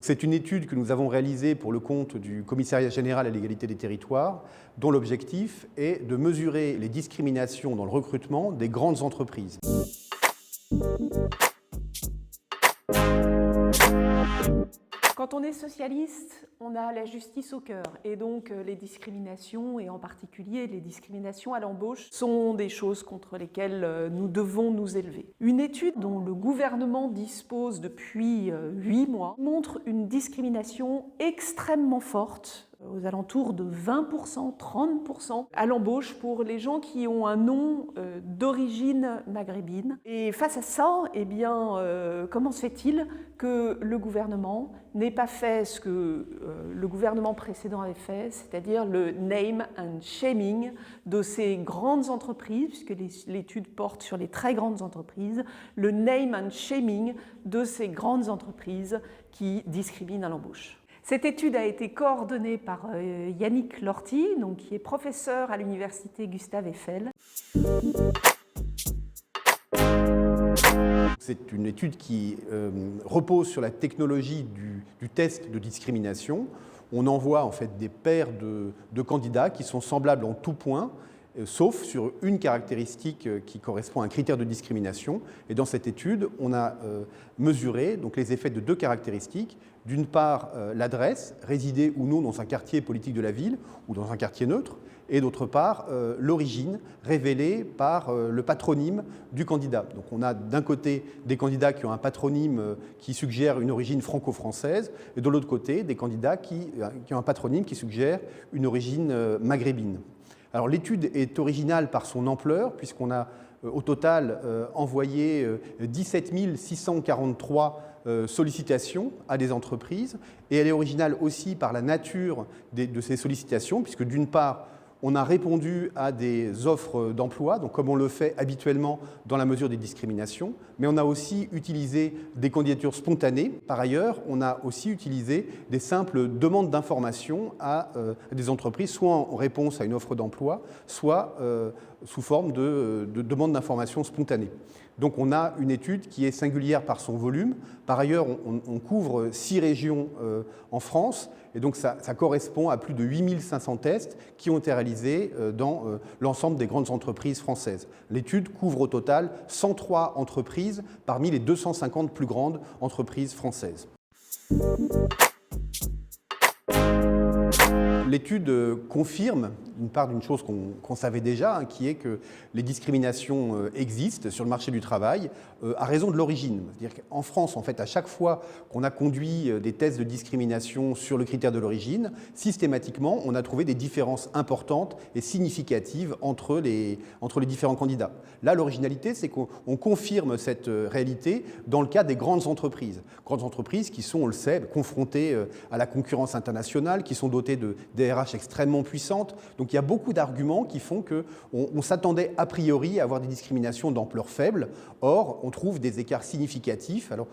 C'est une étude que nous avons réalisée pour le compte du Commissariat général à l'égalité des territoires, dont l'objectif est de mesurer les discriminations dans le recrutement des grandes entreprises. Quand on est socialiste, on a la justice au cœur et donc les discriminations, et en particulier les discriminations à l'embauche, sont des choses contre lesquelles nous devons nous élever. Une étude dont le gouvernement dispose depuis 8 mois montre une discrimination extrêmement forte, aux alentours de 20%, 30% à l'embauche pour les gens qui ont un nom d'origine maghrébine. Et face à ça, eh bien, comment se fait-il que le gouvernement n'ait pas fait ce que le gouvernement précédent avait fait, c'est-à-dire le name and shaming de ces grandes entreprises, puisque l'étude porte sur les très grandes entreprises, le name and shaming de ces grandes entreprises qui discriminent à l'embauche. Cette étude a été coordonnée par Yannick Lorty, donc, qui est professeur à l'université Gustave Eiffel. C'est une étude qui repose sur la technologie du test de discrimination. On envoie en fait des paires de candidats qui sont semblables en tout point, sauf sur une caractéristique qui correspond à un critère de discrimination. Et dans cette étude, on a mesuré donc, les effets de 2 caractéristiques. D'une part, l'adresse, résider ou non dans un quartier politique de la ville ou dans un quartier neutre, et d'autre part, l'origine révélée par le patronyme du candidat. Donc on a d'un côté des candidats qui ont un patronyme qui suggère une origine franco-française, et de l'autre côté, des candidats qui ont un patronyme qui suggère une origine maghrébine. Alors l'étude est originale par son ampleur, puisqu'on a au total envoyé 17 643 sollicitations à des entreprises, et elle est originale aussi par la nature de ces sollicitations, puisque d'une part, on a répondu à des offres d'emploi, donc comme on le fait habituellement dans la mesure des discriminations, mais on a aussi utilisé des candidatures spontanées. Par ailleurs, on a aussi utilisé des simples demandes d'information à des entreprises, soit en réponse à une offre d'emploi, soit sous forme de demande d'information spontanée. Donc on a une étude qui est singulière par son volume. Par ailleurs, on couvre 6 régions en France, et donc ça correspond à plus de 8500 tests qui ont été réalisés dans l'ensemble des grandes entreprises françaises. L'étude couvre au total 103 entreprises parmi les 250 plus grandes entreprises françaises. L'étude confirme une part d'une chose qu'on savait déjà, qui est que les discriminations existent sur le marché du travail à raison de l'origine. C'est-à-dire qu'en France, en fait, à chaque fois qu'on a conduit des tests de discrimination sur le critère de l'origine, systématiquement, on a trouvé des différences importantes et significatives entre les différents candidats. Là, l'originalité, c'est qu'on confirme cette réalité dans le cas des grandes entreprises. Grandes entreprises qui sont, on le sait, confrontées à la concurrence internationale, qui sont dotées de RH extrêmement puissantes. Donc il y a beaucoup d'arguments qui font qu'on s'attendait a priori à avoir des discriminations d'ampleur faible. Or, on trouve des écarts significatifs. Alors,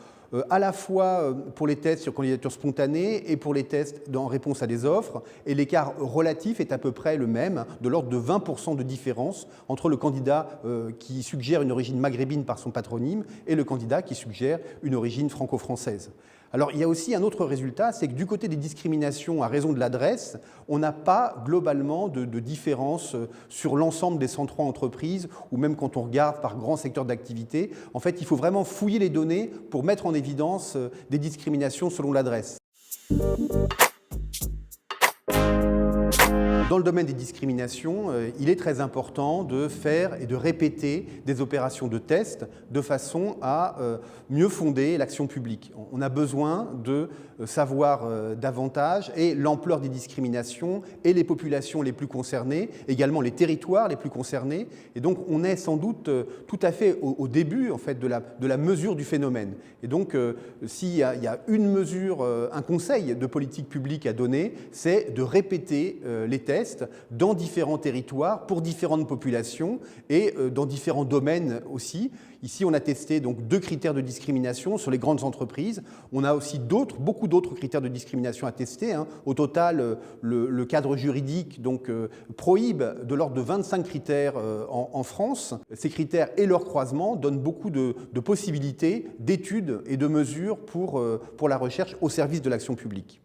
à la fois pour les tests sur candidature spontanée et pour les tests en réponse à des offres. Et l'écart relatif est à peu près le même, de l'ordre de 20% de différence entre le candidat qui suggère une origine maghrébine par son patronyme et le candidat qui suggère une origine franco-française. Alors, il y a aussi un autre résultat, c'est que du côté des discriminations à raison de l'adresse, on n'a pas globalement de différence sur l'ensemble des 103 entreprises, ou même quand on regarde par grands secteurs d'activité. En fait, il faut vraiment fouiller les données pour mettre en évidence des discriminations selon l'adresse. Dans le domaine des discriminations, il est très important de faire et de répéter des opérations de test de façon à mieux fonder l'action publique. On a besoin de savoir davantage et l'ampleur des discriminations et les populations les plus concernées, également les territoires les plus concernés. Et donc on est sans doute tout à fait au début en fait, de la mesure du phénomène. Et donc s'il y a une mesure, un conseil de politique publique à donner, c'est de répéter les tests tests dans différents territoires, pour différentes populations et dans différents domaines aussi. Ici, on a testé donc 2 critères de discrimination sur les grandes entreprises. On a aussi beaucoup d'autres critères de discrimination à tester, hein. Au total, le cadre juridique donc, prohibe de l'ordre de 25 critères en France. Ces critères et leur croisement donnent beaucoup de possibilités d'études et de mesures pour la recherche au service de l'action publique.